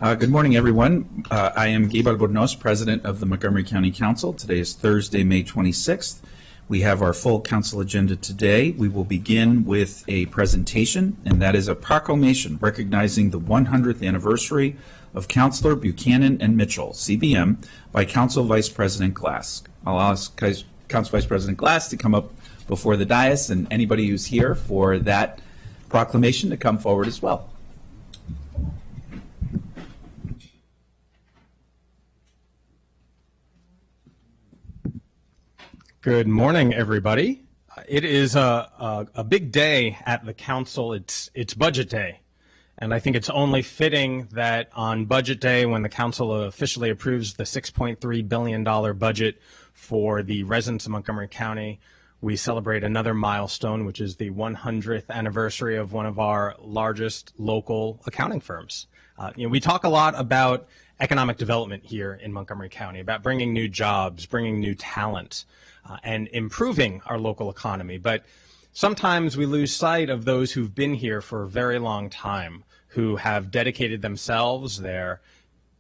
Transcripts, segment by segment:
Good morning, everyone. I am Gabe Albornoz, President of the Montgomery County Council. Today is Thursday, May 26th. We have our full council agenda today. We will begin with a presentation, and that is a proclamation recognizing the 100th anniversary of Councilor Buchanan and Mitchell, CBM, by Council Vice President Glass. I'll ask Council Vice President Glass to come up before the dais, and anybody who's here for that proclamation to come forward as well. Good morning, everybody. It is a big day at the council. It's budget day. And I think it's only fitting that on budget day, when the council officially approves the $6.3 billion budget for the residents of Montgomery County, we celebrate another milestone, which is the 100th anniversary of one of our largest local accounting firms. We talk a lot about economic development here in Montgomery County, about bringing new jobs, bringing new talent, and improving our local economy. But sometimes we lose sight of those who've been here for a very long time, who have dedicated themselves, their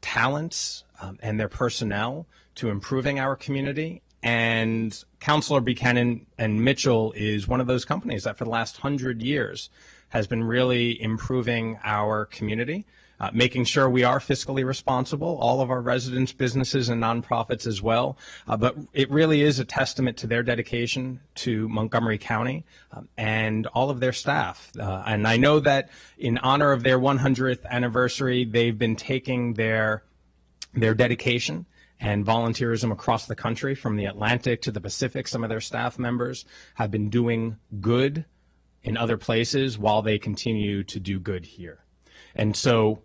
talents, and their personnel to improving our community. And Councilor Buchanan and Mitchell is one of those companies that for the last 100 years has been really improving our community, making sure we are fiscally responsible, all of our residents, businesses, and nonprofits as well. But it really is a testament to their dedication to Montgomery County and all of their staff. And I know that in honor of their 100th anniversary, they've been taking their dedication and volunteerism across the country, from the Atlantic to the Pacific. Some of their staff members have been doing good in other places while they continue to do good here. And so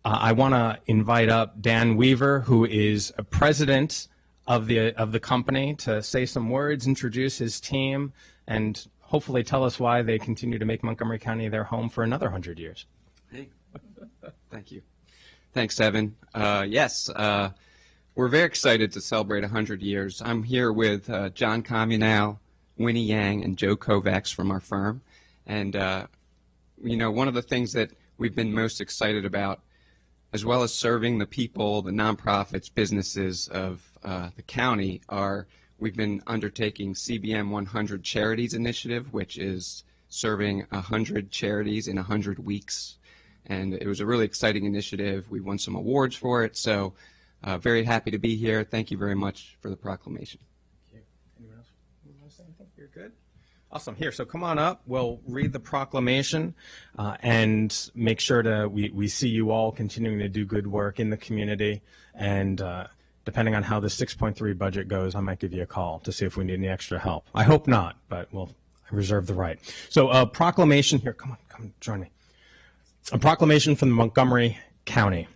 I want to invite up Dan Weaver, who is a president of the company, to say some words, introduce his team, and hopefully tell us why they continue to make Montgomery County their home for another 100 years. Hey, thank you. Thanks, Evan. We're very excited to celebrate 100 years. I'm here with John Communal, Winnie Yang, and Joe Kovacs from our firm. And, one of the things that we've been most excited about, as well as serving the people, the nonprofits, businesses of the county, we've been undertaking CBM 100 Charities Initiative, which is serving 100 charities in 100 weeks. And it was a really exciting initiative. We won some awards for it. So very happy to be here. Thank you very much for the proclamation. Thank you. Anyone else want to say anything? You're good? Awesome. Here, so come on up. We'll read the proclamation and make sure we see you all continuing to do good work in the community. And depending on how the 6.3 budget goes, I might give you a call to see if we need any extra help. I hope not, but I reserve the right. So a proclamation here. Come join me. A proclamation from the Montgomery County.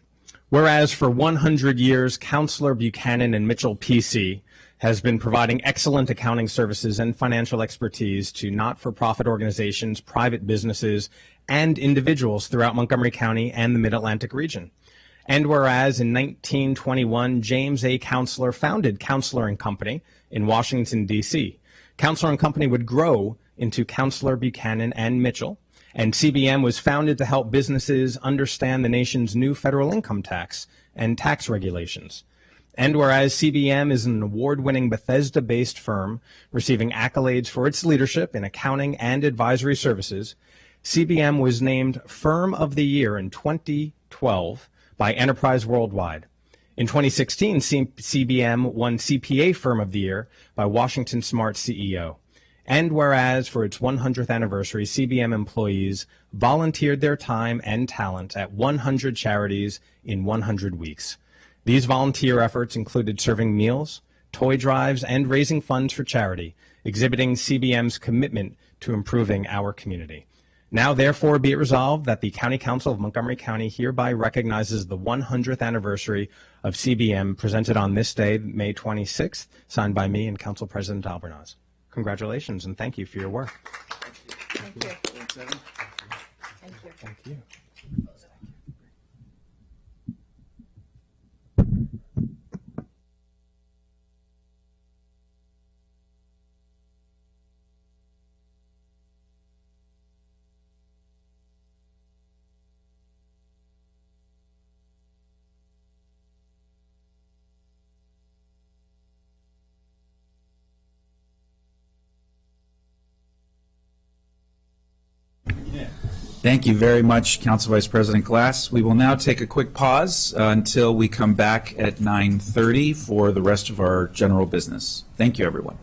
Whereas for 100 years, Councilor Buchanan and Mitchell PC has been providing excellent accounting services and financial expertise to not-for-profit organizations, private businesses, and individuals throughout Montgomery County and the Mid-Atlantic region. And whereas in 1921, James A. Counselor founded Counselor and Company in Washington, D.C. Counselor and Company would grow into Councilor Buchanan and Mitchell, and CBM was founded to help businesses understand the nation's new federal income tax and tax regulations. And whereas CBM is an award-winning Bethesda-based firm receiving accolades for its leadership in accounting and advisory services, CBM was named Firm of the Year in 2012 by Enterprise Worldwide. In 2016, CBM won CPA Firm of the Year by Washington Smart CEO. And whereas for its 100th anniversary, CBM employees volunteered their time and talent at 100 charities in 100 weeks. These volunteer efforts included serving meals, toy drives, and raising funds for charity, exhibiting CBM's commitment to improving our community. Now, therefore, be it resolved that the County Council of Montgomery County hereby recognizes the 100th anniversary of CBM presented on this day, May 26th, signed by me and Council President Albornoz. Congratulations and thank you for your work. Thank you. Thank you. Thank you. Thank you very much, Council Vice President Glass. We will now take a quick pause until we come back at 9:30 for the rest of our general business. Thank you, everyone.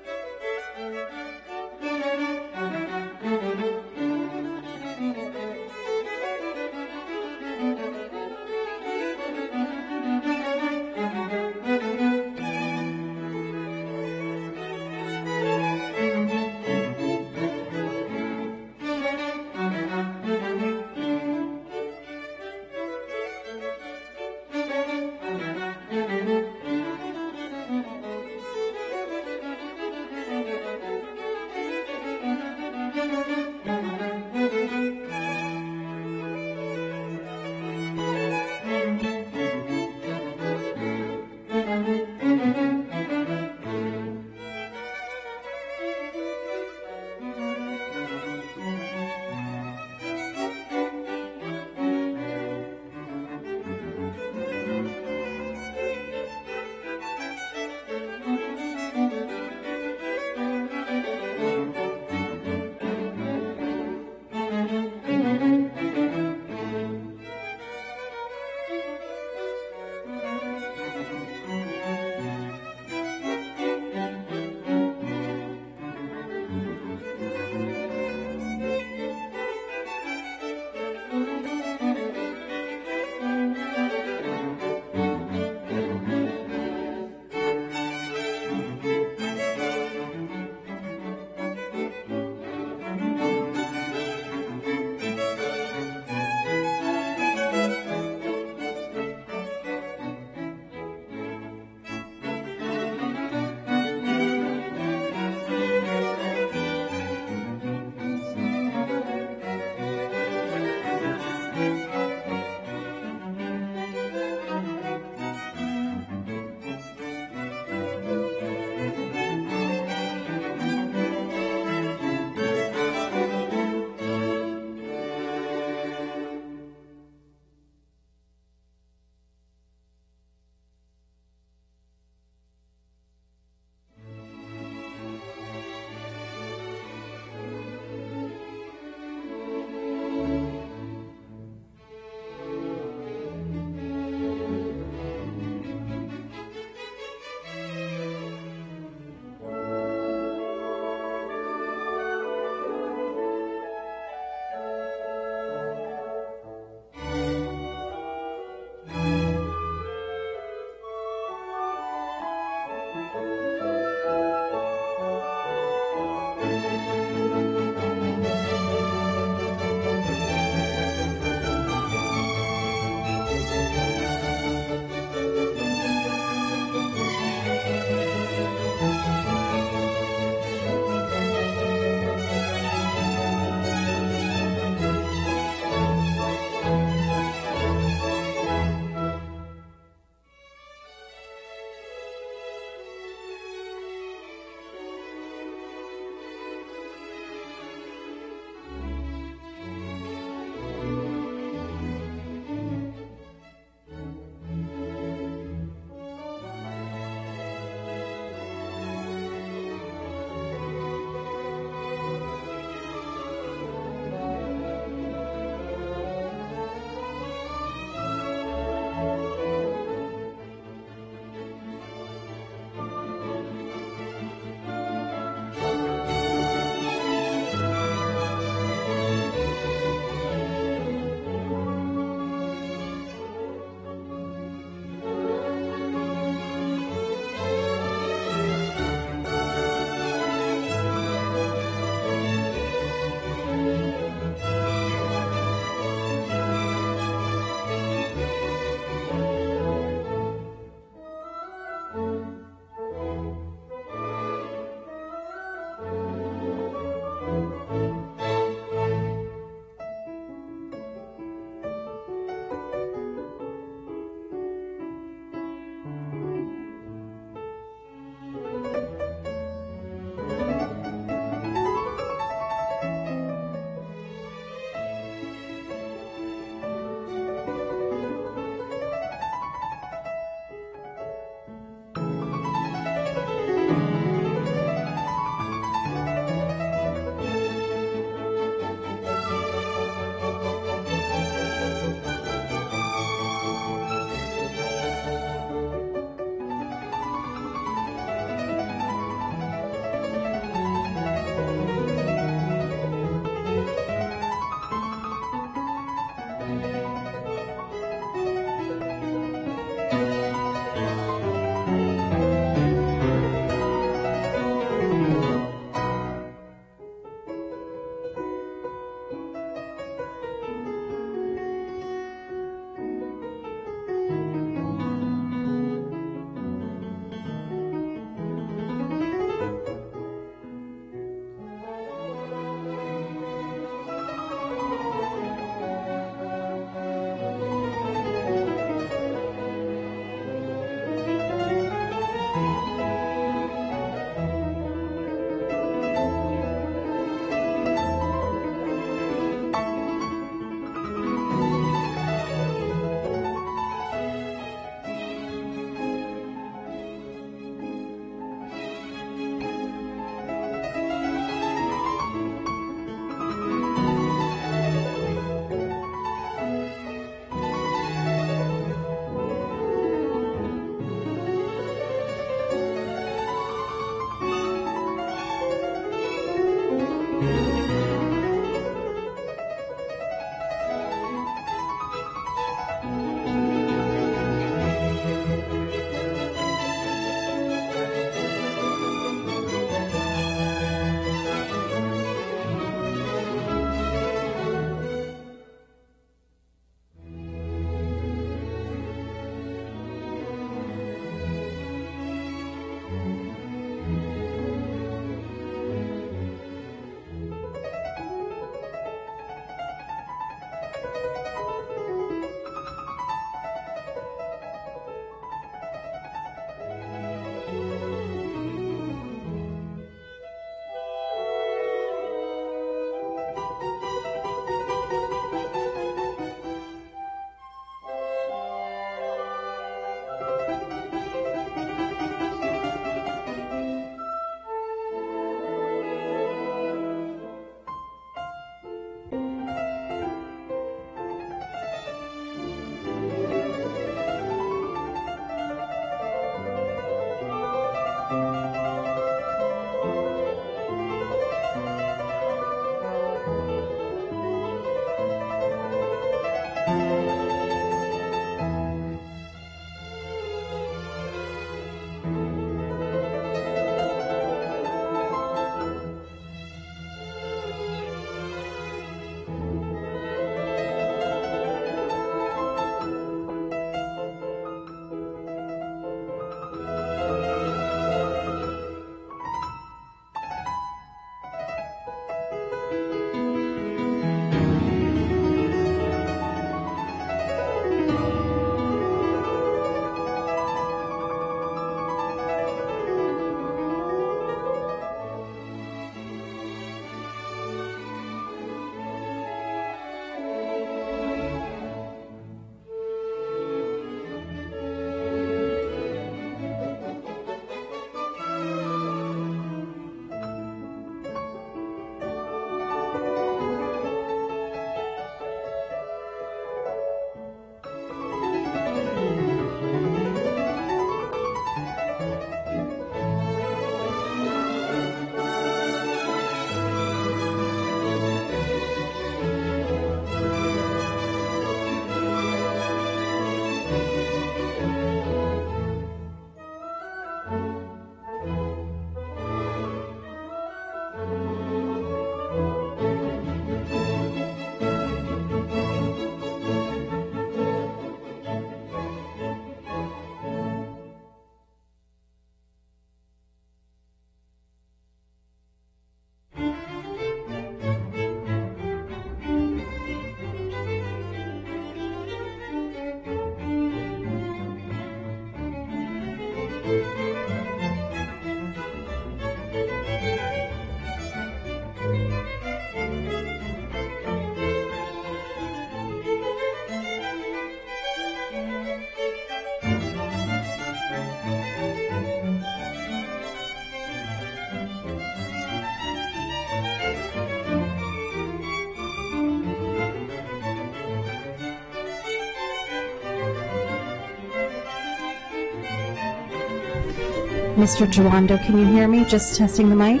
Mr. Jawando, can you hear me? Just testing the mic.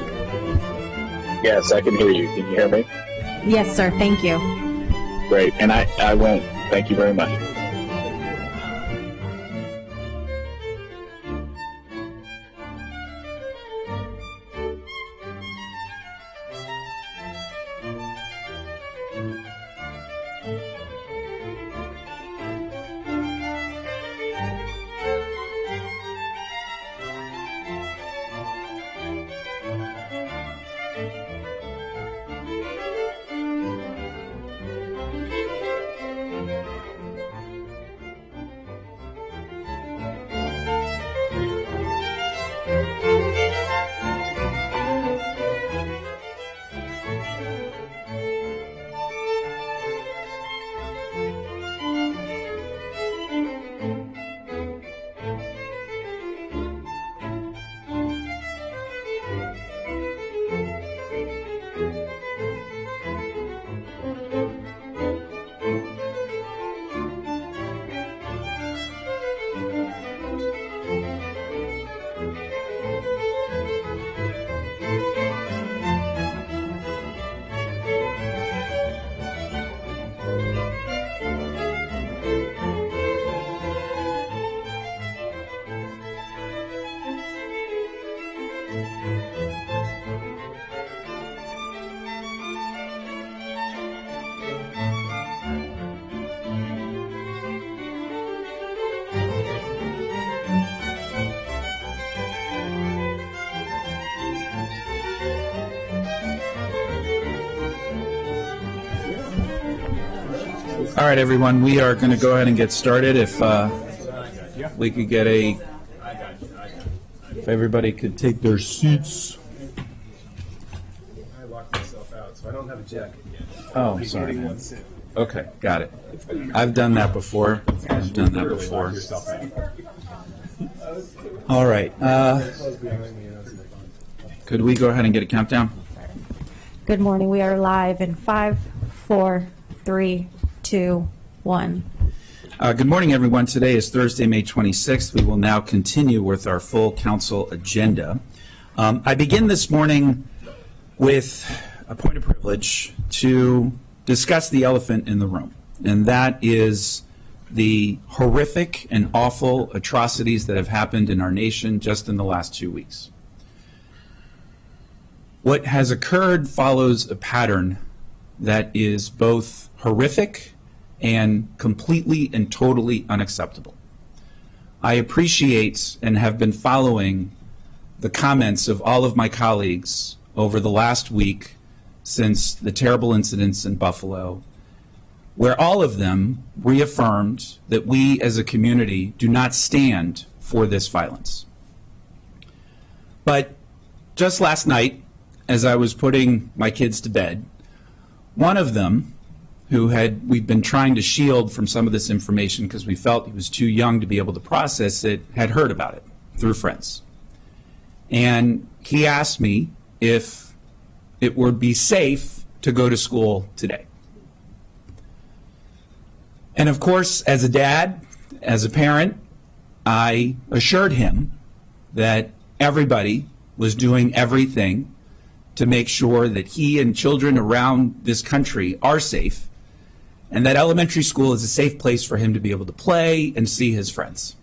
Yes, I can hear you. Can you hear me? Yes, sir. Thank you. Great. And I won't. Thank you very much. All right, everyone, we are going to go ahead and get started. If we could get if everybody could take their seats. I locked myself out, so I don't have a jacket yet. Oh, sorry, man. Okay, got it. I've done that before. All right. Could we go ahead and get a countdown? Good morning. We are live in 5, 4, 3, 2, 1. Good morning, everyone. Today is Thursday, May 26th. We will now continue with our full council agenda. I begin this morning with a point of privilege to discuss the elephant in the room, and that is the horrific and awful atrocities that have happened in our nation just in the last 2 weeks. What has occurred follows a pattern that is both horrific and completely and totally unacceptable. I appreciate and have been following the comments of all of my colleagues over the last week since the terrible incidents in Buffalo, where all of them reaffirmed that we as a community do not stand for this violence. But just last night, as I was putting my kids to bed, one of them, we've been trying to shield from some of this information because we felt he was too young to be able to process it, had heard about it through friends. And he asked me if it would be safe to go to school today. And of course, as a dad, as a parent, I assured him that everybody was doing everything to make sure that he and children around this country are safe, and that elementary school is a safe place for him to be able to play and see his friends.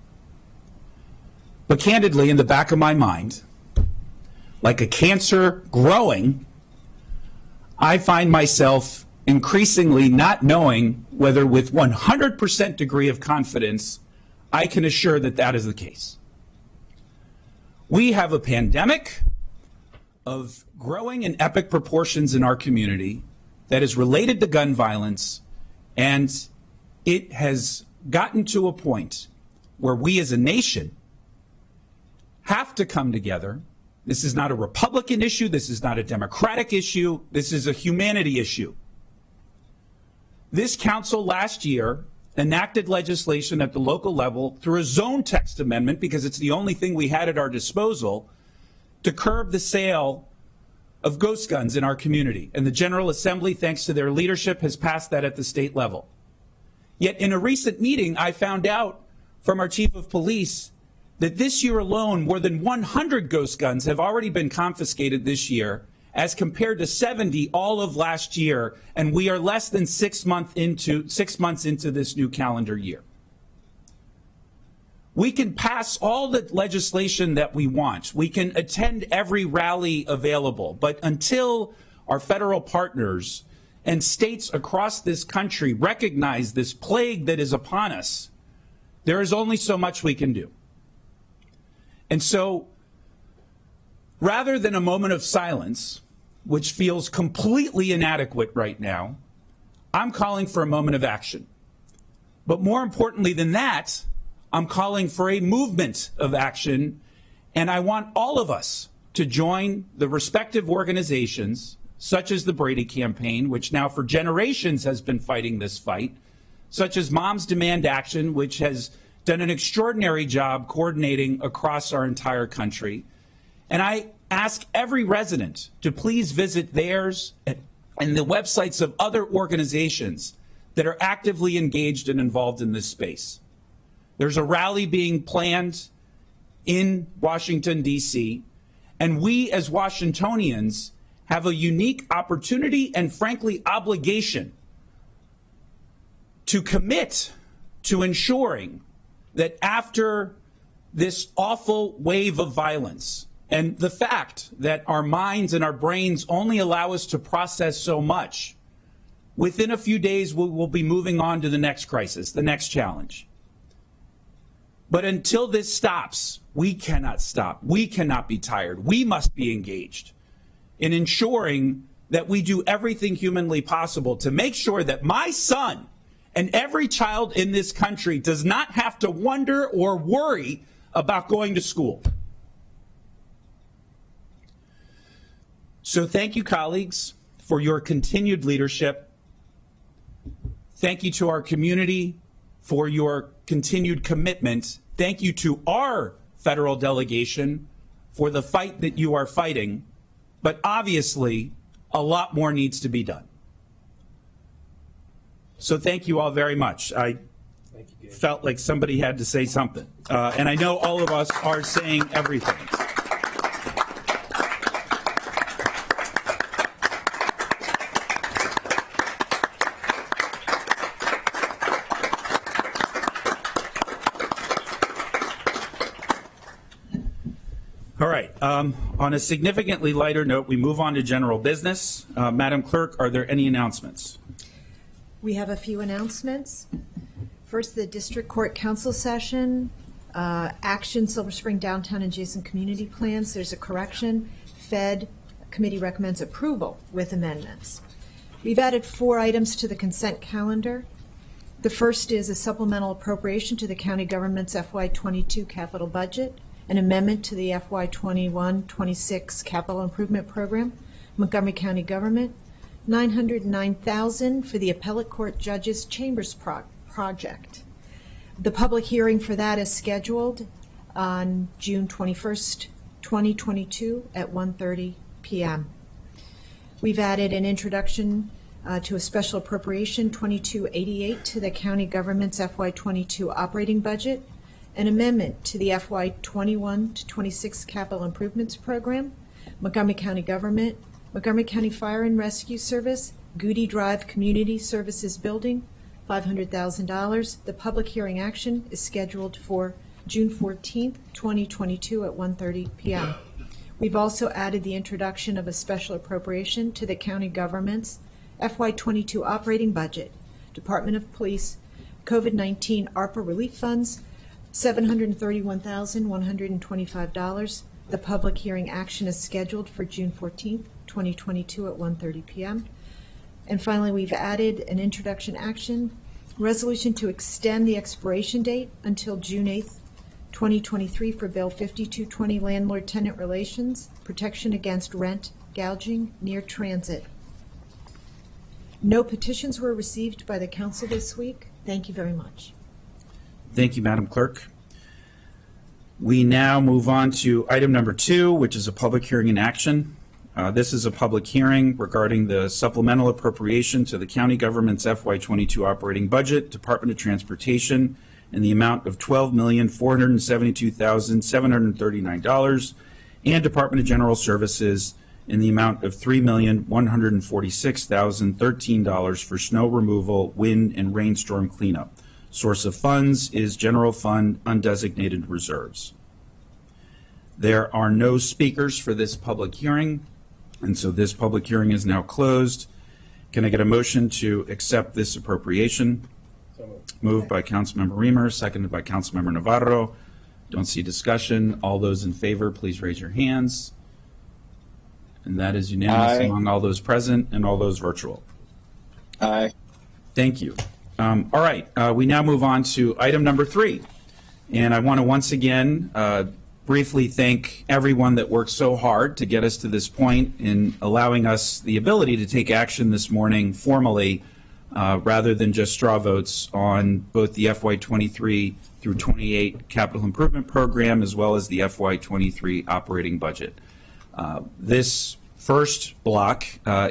But candidly, in the back of my mind, like a cancer growing, I find myself increasingly not knowing whether with 100% degree of confidence I can assure that that is the case. We have a pandemic of growing and epic proportions in our community that is related to gun violence, and it has gotten to a point where we as a nation have to come together. This is not a Republican issue. This is not a Democratic issue. This is a humanity issue. This council last year enacted legislation at the local level through a zone text amendment, because it's the only thing we had at our disposal, to curb the sale of ghost guns in our community. And the General Assembly, thanks to their leadership, has passed that at the state level. Yet in a recent meeting, I found out from our chief of police that this year alone, more than 100 ghost guns have already been confiscated this year, as compared to 70 all of last year, and we are less than 6 months into this new calendar year. We can pass all the legislation that we want. We can attend every rally available. But until our federal partners and states across this country recognize this plague that is upon us, there is only so much we can do. And so, rather than a moment of silence, which feels completely inadequate right now, I'm calling for a moment of action. But more importantly than that, I'm calling for a movement of action, and I want all of us to join the respective organizations, such as the Brady Campaign, which now for generations has been fighting this fight, such as Moms Demand Action, which has done an extraordinary job coordinating across our entire country. And I ask every resident to please visit theirs and the websites of other organizations that are actively engaged and involved in this space. There's a rally being planned in Washington, D.C., and we as Washingtonians have a unique opportunity and, frankly, obligation to commit to ensuring that after this awful wave of violence, and the fact that our minds and our brains only allow us to process so much, within a few days we will be moving on to the next crisis, the next challenge. But until this stops, we cannot stop. We cannot be tired. We must be engaged in ensuring that we do everything humanly possible to make sure that my son and every child in this country does not have to wonder or worry about going to school. So thank you, colleagues, for your continued leadership. Thank you to our community for your continued commitment. Thank you to our federal delegation for the fight that you are fighting. But obviously, a lot more needs to be done. So thank you all very much. I Thank you, Gabe. felt like somebody had to say something. And I know all of us are saying everything. All right. On a significantly lighter note, we move on to general business. Madam Clerk, are there any announcements? We have a few announcements. First, the District Court Council session, action Silver Spring Downtown Adjacent Community Plans. There's a correction. Fed Committee recommends approval with amendments. We've added 4 items to the consent calendar. The first is a supplemental appropriation to the county government's FY22 capital budget, an amendment to the FY21-26 capital improvement program, Montgomery County Government, $909,000 for the appellate court judges chambers project. The public hearing for that is scheduled on June 21st, 2022 at 1:30 p.m. We've added an introduction to a special appropriation 2288 to the county government's FY22 operating budget, an amendment to the FY21-26 capital improvements program, Montgomery County Government, Montgomery County Fire and Rescue Service, Goody Drive Community Services Building, $500,000. The public hearing action is scheduled for June 14th, 2022 at 1:30 p.m. We've also added the introduction of a special appropriation to the county government's FY22 operating budget, Department of Police, COVID-19 ARPA relief funds, $731,125. The public hearing action is scheduled for June 14th, 2022 at 1:30 p.m. And finally, we've added an introduction action, resolution to extend the expiration date until June 8th, 2023 for Bill 5220 Landlord-Tenant Relations, Protection Against Rent Gouging Near Transit. No petitions were received by the council this week. Thank you very much. Thank you, Madam Clerk. We now move on to item number 2, which is a public hearing in action. This is a public hearing regarding the supplemental appropriation to the county government's FY22 operating budget, Department of Transportation, in the amount of $12,472,739, and Department of General Services in the amount of $3,146,013 for snow removal, wind, and rainstorm cleanup. Source of funds is general fund undesignated reserves. There are no speakers for this public hearing, and so this public hearing is now closed. Can I get a motion to accept this appropriation? So moved. Moved by Councilmember Reamer, seconded by Councilmember Navarro. Don't see discussion. All those in favor, please raise your hands. And that is unanimous Aye. among all those present and all those virtual. Aye. Thank you. All right, we now move on to item number 3. And I want to once again briefly thank everyone that worked so hard to get us to this point in allowing us the ability to take action this morning formally rather than just straw votes on both the FY23 through 28 capital improvement program as well as the FY23 operating budget. This first block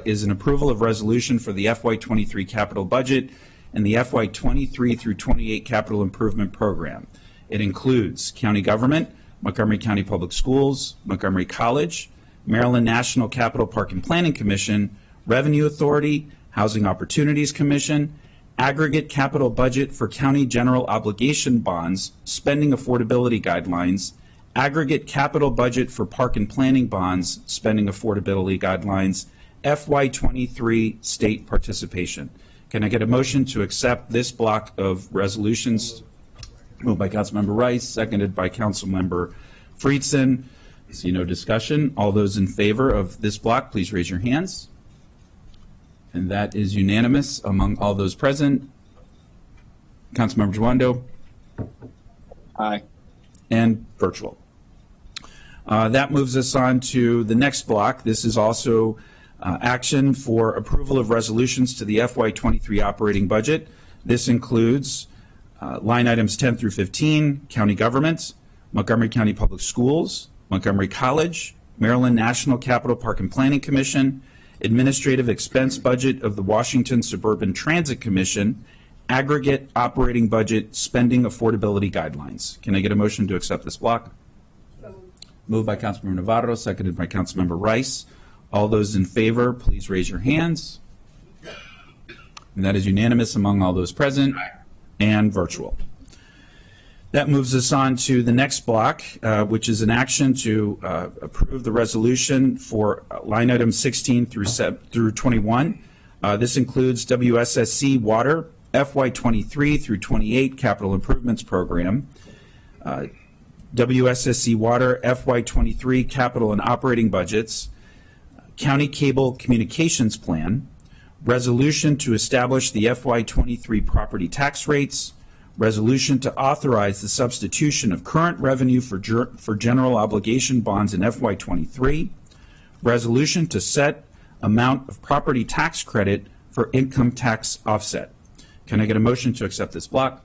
is an approval of resolution for the FY23 capital budget and the FY23 through 28 capital improvement program. It includes county government, Montgomery County Public Schools, Montgomery College, Maryland National Capital Park and Planning Commission, Revenue Authority, Housing Opportunities Commission, aggregate capital budget for county general obligation bonds, spending affordability guidelines, aggregate capital budget for park and planning bonds, spending affordability guidelines, FY23 state participation. Can I get a motion to accept this block of resolutions? Moved by Councilmember Rice, seconded by Councilmember Friedson. See no discussion. All those in favor of this block, please raise your hands. And that is unanimous among all those present. Councilmember Joando Aye. and virtual. That moves us on to the next block. This is also action for approval of resolutions to the FY23 operating budget. This includes line items 10 through 15, county government, Montgomery County Public Schools, Montgomery College, Maryland National Capital Park and Planning Commission, administrative expense budget of the Washington Suburban Transit Commission, aggregate operating budget spending affordability guidelines. Can I get a motion to accept this block? Moved by Councilmember Navarro, seconded by Councilmember Rice. All those in favor, please raise your hands. And that is unanimous among all those present and virtual. That moves us on to the next block, which is an action to approve the resolution for line items 16 through 21. This includes WSSC Water FY23 through 28 Capital Improvements Program, WSSC Water FY23 Capital and Operating Budgets, County Cable Communications Plan, resolution to establish the FY23 property tax rates, resolution to authorize the substitution of current revenue for general obligation bonds in FY23, resolution to set amount of property tax credit for income tax offset. Can I get a motion to accept this block?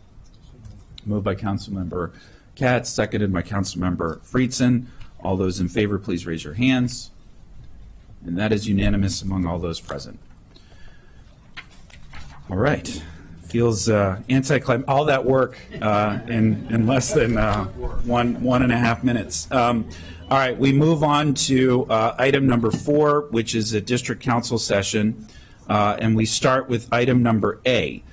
Moved by Councilmember Katz, seconded by Councilmember Friedson. All those in favor, please raise your hands. And that is unanimous among all those present. All right. Feels anticlimactic, all that work in less than 1.5 minutes. All right, we move on to item number 4, which is a district council session, and we start with item number A.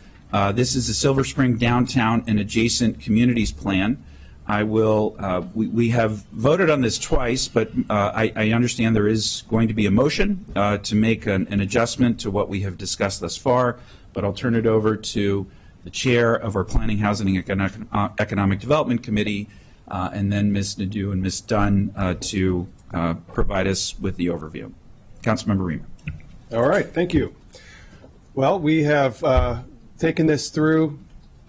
This is the Silver Spring Downtown and Adjacent Communities Plan. I will, we have voted on this twice, but I understand there is going to be a motion to make an adjustment to what we have discussed thus far, but I'll turn it over to the chair of our Planning, Housing, and Economic Development Committee, and then Ms. Nadeau and Ms. Dunn to provide us with the overview. Councilmember Reamer. All right, thank you. Well, we have taken this through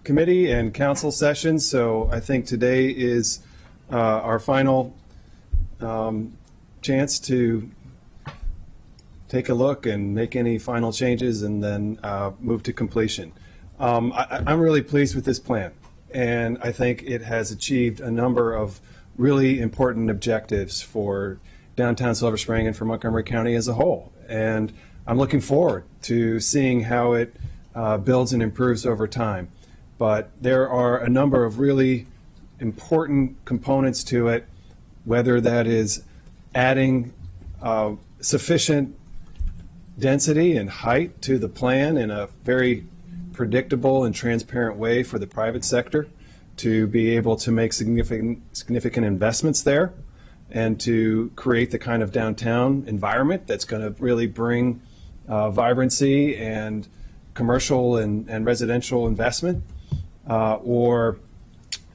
committee and council sessions, so I think today is our final chance to take a look and make any final changes and then move to completion. I'm really pleased with this plan, and I think it has achieved a number of really important objectives for downtown Silver Spring and for Montgomery County as a whole. And I'm looking forward to seeing how it builds and improves over time. But there are a number of really important components to it, whether that is adding sufficient density and height to the plan in a very predictable and transparent way for the private sector to be able to make significant investments there and to create the kind of downtown environment that's going to really bring vibrancy and commercial and residential investment, or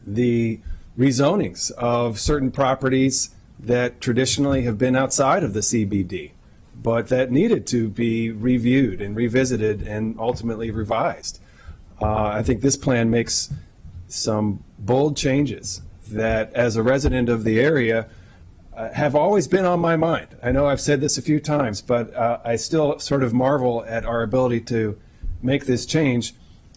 the rezonings of certain properties that traditionally have been outside of the CBD, but that needed to be reviewed and revisited and ultimately revised. I think this plan makes some bold changes that, as a resident of the area, have always been on my mind. I know I've said this a few times, but I still sort of marvel at our ability to make this change.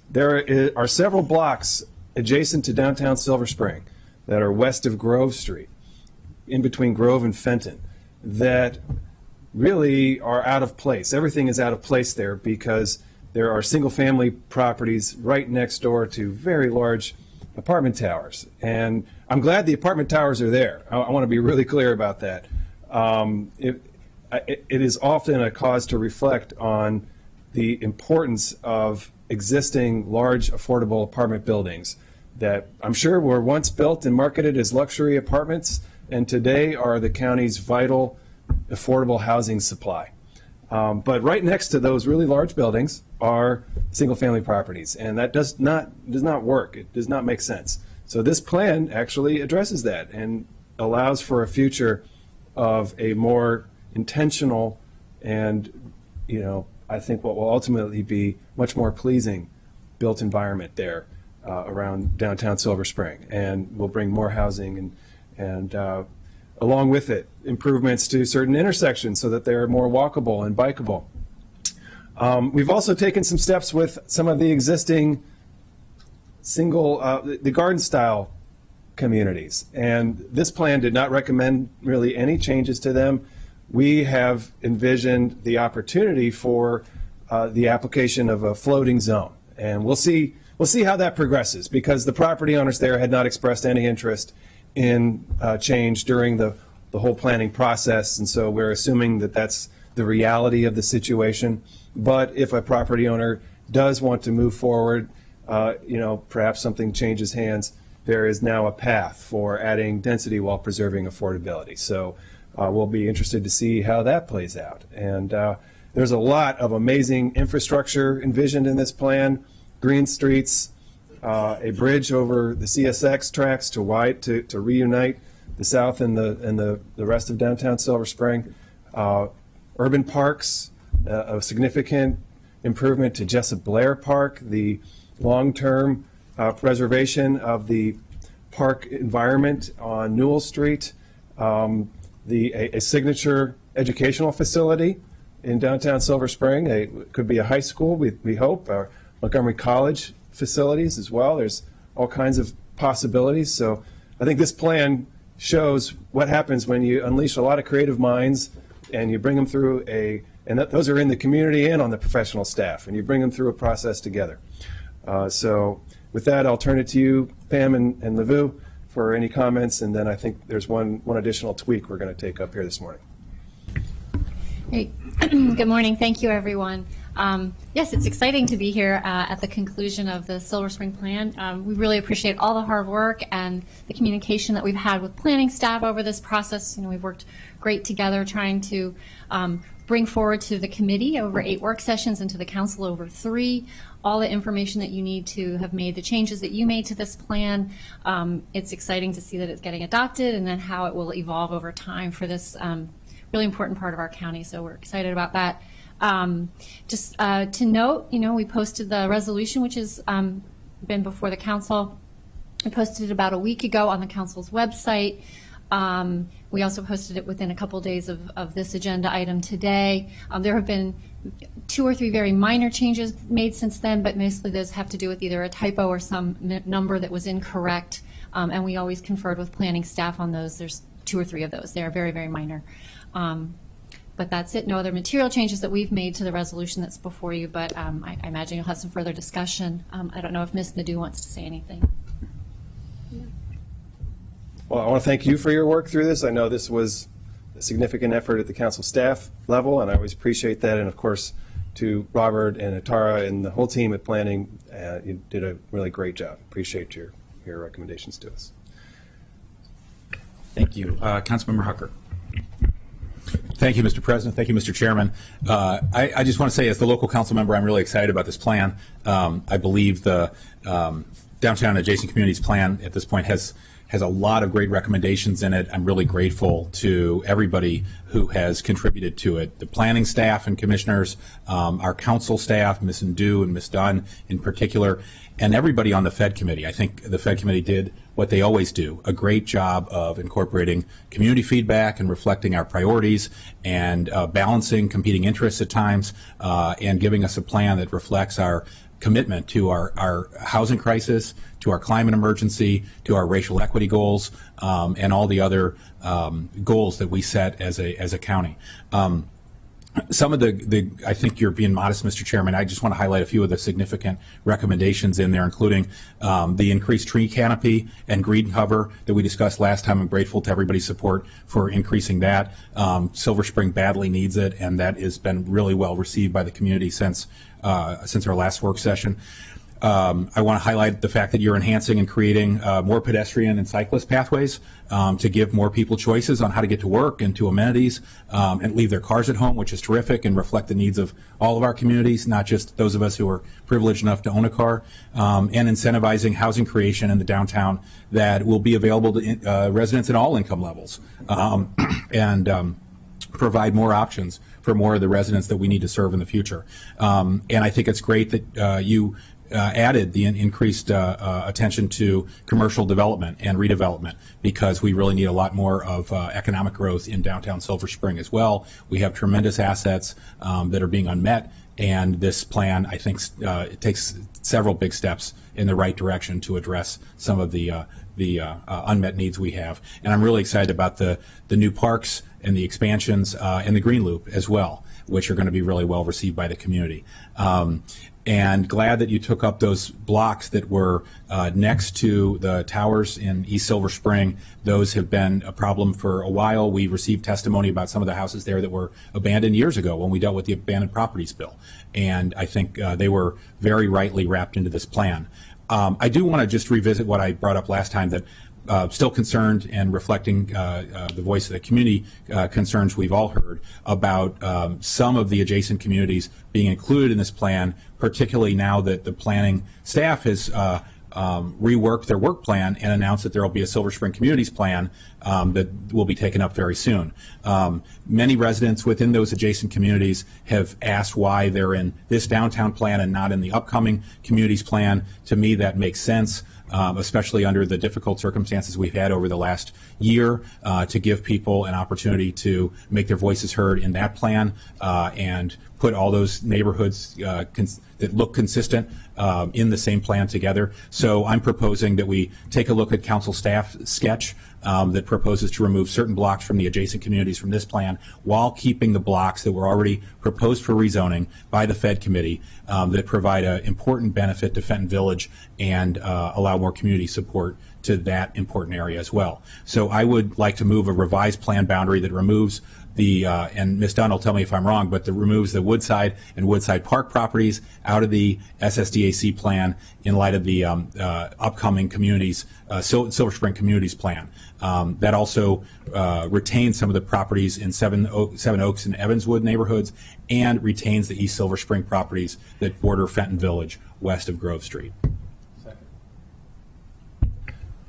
There are several blocks adjacent to downtown Silver Spring that are west of Grove Street, in between Grove and Fenton, that really are out of place. Everything is out of place there because there are single-family properties right next door to very large apartment towers. And I'm glad the apartment towers are there. I want to be really clear about that. It is often a cause to reflect on the importance of existing large affordable apartment buildings that I'm sure were once built and marketed as luxury apartments and today are the county's vital affordable housing supply. But right next to those really large buildings are single-family properties, and that does not work. It does not make sense. So this plan actually addresses that and allows for a future of a more intentional and, I think what will ultimately be much more pleasing built environment there around downtown Silver Spring, and will bring more housing and along with it, improvements to certain intersections so that they're more walkable and bikeable. We've also taken some steps with some of the existing the garden style communities, and this plan did not recommend really any changes to them. We have envisioned the opportunity for the application of a floating zone, And we'll see how that progresses, because the property owners there had not expressed any interest in change during the whole planning process, and so we're assuming that that's the reality of the situation. But if a property owner does want to move forward, perhaps something changes hands, there is now a path for adding density while preserving affordability. So we'll be interested to see how that plays out. And there's a lot of amazing infrastructure envisioned in this plan: green streets, a bridge over the CSX tracks to reunite the south and the rest of downtown Silver Spring, urban parks, a significant improvement to Jessup Blair Park, the long-term preservation of the park environment on Newell Street, a signature educational facility in downtown Silver Spring. It could be a high school, we hope, or Montgomery College facilities as well. There's all kinds of possibilities. So I think this plan shows what happens when you unleash a lot of creative minds and you bring them through those are in the community and on the professional staff, and you bring them through a process together. So with that, I'll turn it to you, Pam and Lavu, for any comments, and then I think there's one additional tweak we're going to take up here this morning. Great. Good morning. Thank you, everyone. Yes, it's exciting to be here at the conclusion of the Silver Spring Plan. We really appreciate all the hard work and the communication that we've had with planning staff over this process. We've worked great together trying to bring forward to the committee over 8 work sessions and to the council over 3 all the information that you need to have made the changes that you made to this plan. It's exciting to see that it's getting adopted and then how it will evolve over time for this really important part of our county. So we're excited about that. Just to note, we posted the resolution, which has been before the council. We posted it about a week ago on the council's website. We also posted it within a couple days of this agenda item today. There have been 2 or 3 very minor changes made since then, but mostly those have to do with either a typo or some number that was incorrect. And we always conferred with planning staff on those. There's 2 or 3 of those. They are very, very minor. But that's it. No other material changes that we've made to the resolution that's before you, but I imagine you'll have some further discussion. I don't know if Ms. Nadeau wants to say anything. Well, I want to thank you for your work through this. I know this was a significant effort at the council staff level, and I always appreciate that. And of course, to Robert and Atara and the whole team at planning, you did a really great job. Appreciate your recommendations to us. Thank you. Councilmember Hucker. Thank you, Mr. President. Thank you, Mr. Chairman. I just want to say, as the local council member, I'm really excited about this plan. I believe the Downtown Adjacent Communities Plan at this point has a lot of great recommendations in it. I'm really grateful to everybody who has contributed to it. The planning staff and commissioners, our council staff, Ms. Nadeau and Ms. Dunn in particular, and everybody on the Fed Committee. I think the Fed Committee did what they always do, a great job of incorporating community feedback and reflecting our priorities and balancing competing interests at times and giving us a plan that reflects our commitment to our housing crisis, to our climate emergency, to our racial equity goals, and all the other goals that we set as a county. Some of I think you're being modest, Mr. Chairman. I just want to highlight a few of the significant recommendations in there, including the increased tree canopy and green cover that we discussed last time. I'm grateful to everybody's support for increasing that. Silver Spring badly needs it, and that has been really well received by the community since our last work session. I want to highlight the fact that you're enhancing and creating more pedestrian and cyclist pathways to give more people choices on how to get to work and to amenities and leave their cars at home, which is terrific and reflect the needs of all of our communities, not just those of us who are privileged enough to own a car, and incentivizing housing creation in the downtown that will be available to residents at all income levels and provide more options for more of the residents that we need to serve in the future. And I think it's great that you added the increased attention to commercial development and redevelopment, because we really need a lot more of economic growth in downtown Silver Spring as well. We have tremendous assets that are being unmet, and this plan, I think, it takes several big steps in the right direction to address some of the unmet needs we have. And I'm really excited about the new parks and the expansions and the Green Loop as well. which are going to be really well received by the community. And glad that you took up those blocks that were next to the towers in East Silver Spring. Those have been a problem for a while. We received testimony about some of the houses there that were abandoned years ago when we dealt with the abandoned properties bill. And I think they were very rightly wrapped into this plan. I do want to just revisit what I brought up last time, that still concerned and reflecting the voice of the community concerns we've all heard about some of the adjacent communities being included in this plan, particularly now that the planning staff has reworked their work plan and announced that there will be a Silver Spring Communities plan that will be taken up very soon. Many residents within those adjacent communities have asked why they're in this downtown plan and not in the upcoming communities plan. To me, that makes sense. Especially under the difficult circumstances we've had over the last year, to give people an opportunity to make their voices heard in that plan and put all those neighborhoods that look consistent in the same plan together. So I'm proposing that we take a look at council staff sketch that proposes to remove certain blocks from the adjacent communities from this plan while keeping the blocks that were already proposed for rezoning by the Fed committee that provide an important benefit to Fenton Village and allow more community support to that important area as well. So I would like to move a revised plan boundary that removes the, and Ms. Dunn will tell me if I'm wrong, but that removes the Woodside and Woodside Park properties out of the SSDAC plan in light of the upcoming communities, Silver Spring Communities plan. That also retains some of the properties in Seven Oaks and Evanswood neighborhoods and retains the East Silver Spring properties that border Fenton Village west of Grove Street.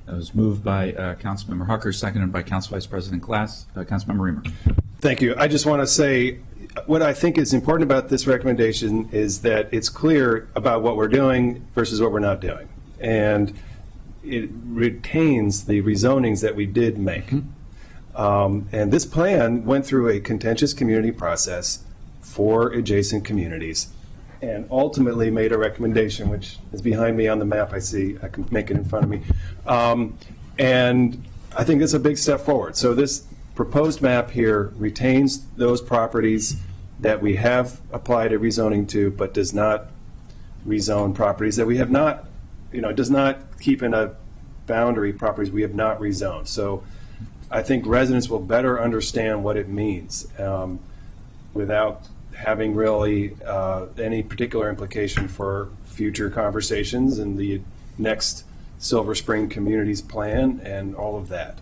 That was moved by Councilmember Hucker, seconded by Council Vice President Glass. Councilmember Reamer. Thank you. I just want to say what I think is important about this recommendation is that it's clear about what we're doing versus what we're not doing. And it retains the rezonings that we did make. And this plan went through a contentious community process for adjacent communities and ultimately made a recommendation, which is behind me on the map. I see, I can make it in front of me. And I think it's a big step forward. So this proposed map here retains those properties that we have applied a rezoning to, but does not rezone properties that we have not, does not keep in a boundary properties we have not rezoned. So I think residents will better understand what it means without having really any particular implication for future conversations in the next Silver Spring Communities plan and all of that.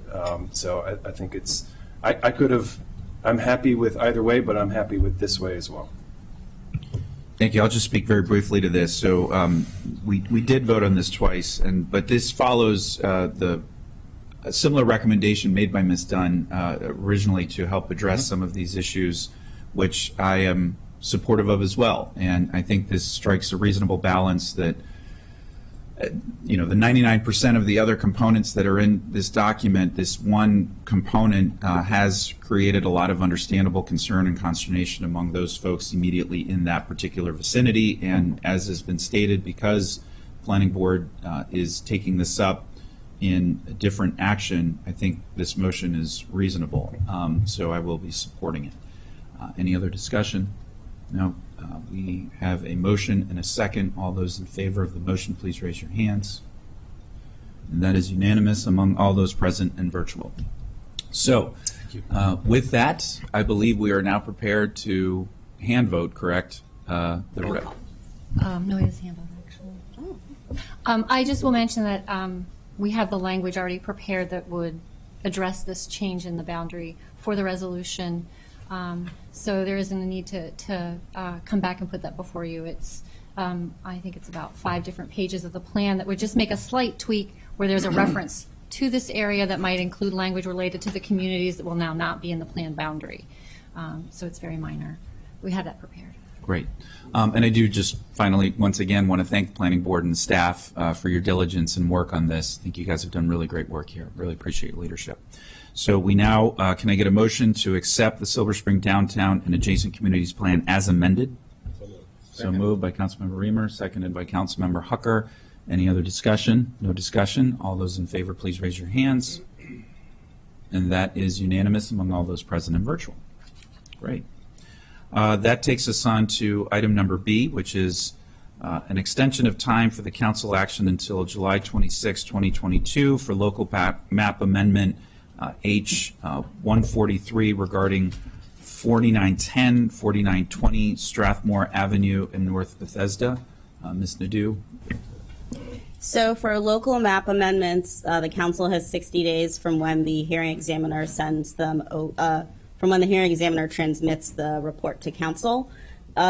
So I think it's, I'm happy with either way, but I'm happy with this way as well. Thank you. I'll just speak very briefly to this. So we did vote on this twice, but this follows a similar recommendation made by Ms. Dunn originally to help address some of these issues, which I am supportive of as well. And I think this strikes a reasonable balance that, the 99% of the other components that are in this document, this one component has created a lot of understandable concern and consternation among those folks immediately in that particular vicinity. And as has been stated, because Planning Board is taking this up in a different action, I think this motion is reasonable. So I will be supporting it. Any other discussion? No. We have a motion and a second. All those in favor of the motion, please raise your hands. And that is unanimous among all those present and virtual. So with that, I believe we are now prepared to hand vote, correct? No, he has hand up, actually. I just will mention that we have the language already prepared that would address this change in the boundary for the resolution. So there isn't a need to come back and put that before you. It's, I think it's about 5 different pages of the plan that would just make a slight tweak where there's a reference to this area that might include language related to the communities that will now not be in the plan boundary. So it's very minor. We had that prepared. Great. And I do just finally, once again, want to thank the Planning Board and staff for your diligence and work on this. I think you guys have done really great work here. Really appreciate your leadership. So we now, can I get a motion to accept the Silver Spring Downtown and Adjacent Communities Plan as amended? So moved by Councilmember Reamer, seconded by Councilmember Hucker. Any other discussion? No discussion. All those in favor, please raise your hands. And that is unanimous among all those present and virtual. Great. That takes us on to item number B, which is an extension of time for the council action until July 26, 2022 for local map amendment H 143 regarding 4910, 4920 Strathmore Avenue in North Bethesda. Ms. Nadeau. So for local map amendments, the council has 60 days from when the hearing examiner sends them, from when the hearing examiner transmits the report to council.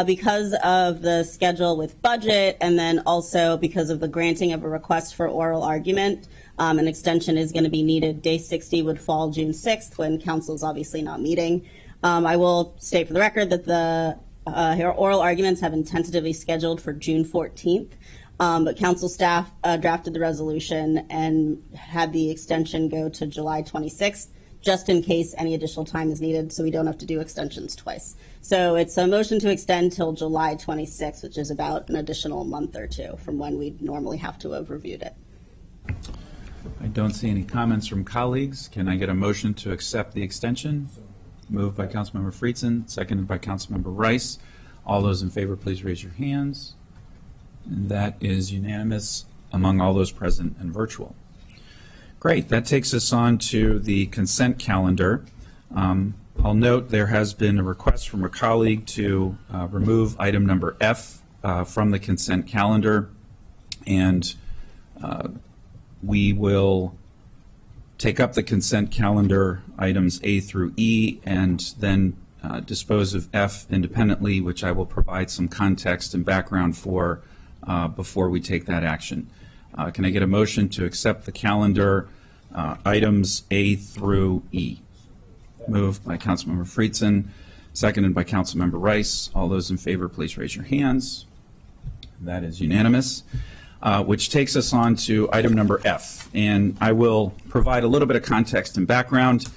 Because of the schedule with budget, and then also because of the granting of a request for oral argument, an extension is going to be needed. Day 60 would fall June 6th, when council is obviously not meeting. I will state for the record that the oral arguments have been tentatively scheduled for June 14th. But council staff drafted the resolution and had the extension go to July 26th, just in case any additional time is needed, so we don't have to do extensions twice. So it's a motion to extend till July 26th, which is about an additional month or two from when we'd normally have to have reviewed it. I don't see any comments from colleagues. Can I get a motion to accept the extension? Moved by Councilmember Friedson, seconded by Councilmember Rice. All those in favor, please raise your hands. And that is unanimous among all those present and virtual. Great. That takes us on to the consent calendar. I'll note there has been a request from a colleague to remove item number F from the consent calendar, and we will take up the consent calendar items A through E and then dispose of F independently, which I will provide some context and background for before we take that action. Can I get a motion to accept the calendar items A through E? Moved by Councilmember Friedson, seconded by Councilmember Rice. All those in favor, please raise your hands. That is unanimous, which takes us on to item number F. And I will provide a little bit of context and background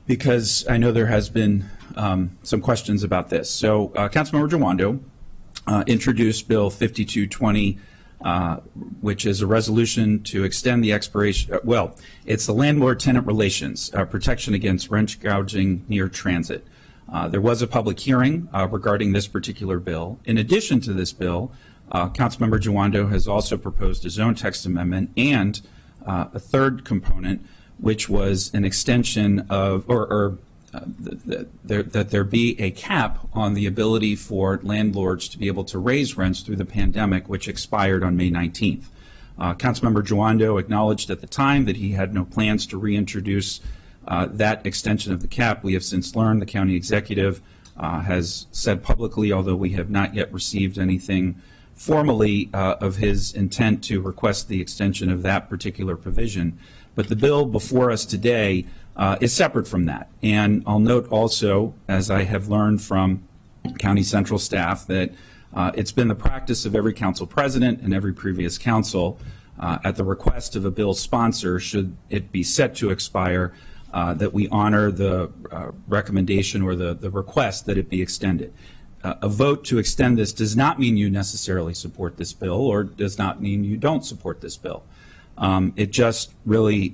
because I know there has been some questions about this. So Councilmember Jawando introduced Bill 5220, which is a resolution to extend the expiration, well, it's the landlord-tenant relations, protection against rent gouging near transit. There was a public hearing regarding this particular bill. In addition to this bill, Councilmember Jawando has also proposed a zone text amendment and a third component, which was an extension of, that there be a cap on the ability for landlords to be able to raise rents through the pandemic, which expired on May 19th. Councilmember Jawando acknowledged at the time that he had no plans to reintroduce that extension of the cap. We have since learned the county executive has said publicly, although we have not yet received anything formally of his intent to request the extension of that particular provision. But the bill before us today is separate from that. And I'll note also, as I have learned from County Central staff, that it's been the practice of every council president and every previous council at the request of a bill sponsor, should it be set to expire, that we honor the recommendation or the request that it be extended. A vote to extend this does not mean you necessarily support this bill or does not mean you don't support this bill. It just really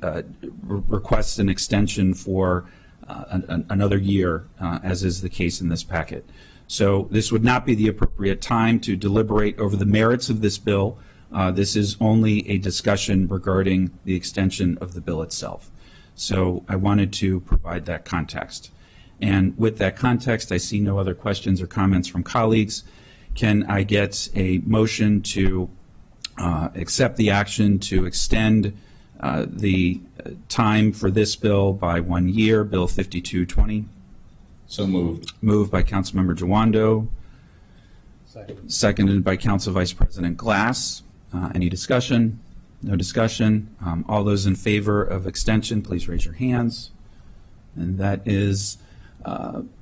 requests an extension for another year, as is the case in this packet. So this would not be the appropriate time to deliberate over the merits of this bill. This is only a discussion regarding the extension of the bill itself. So I wanted to provide that context. And with that context, I see no other questions or comments from colleagues. Can I get a motion to accept the action to extend the time for this bill by 1 year, Bill 5220? So moved. Moved by Councilmember Jawando, seconded by Council Vice President Glass. Any discussion? No discussion. All those in favor of extension, please raise your hands. And that is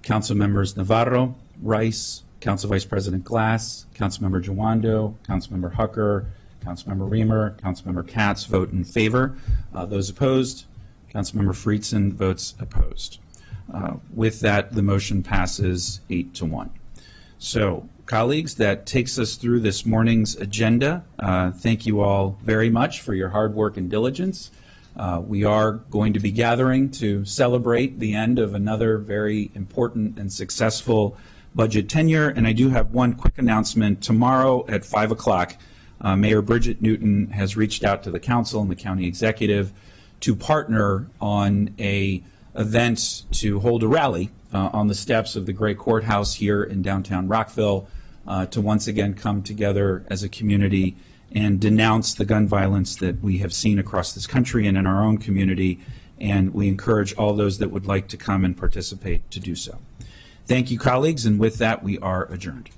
Council Members Navarro, Rice, Council Vice President Glass, Councilmember Jawando, Councilmember Hucker, Councilmember Reamer, Councilmember Katz vote in favor. Those opposed, Councilmember Friedson votes opposed. With that, the motion passes 8-1. So, colleagues, that takes us through this morning's agenda. Thank you all very much for your hard work and diligence. We are going to be gathering to celebrate the end of another very important and successful budget tenure. And I do have one quick announcement. Tomorrow at 5 o'clock, Mayor Bridget Newton has reached out to the council and the county executive to partner on a event to hold a rally on the steps of the Gray Courthouse here in downtown Rockville to once again come together as a community and denounce the gun violence that we have seen across this country and in our own community. And we encourage all those that would like to come and participate to do so. Thank you, colleagues, and with that, we are adjourned.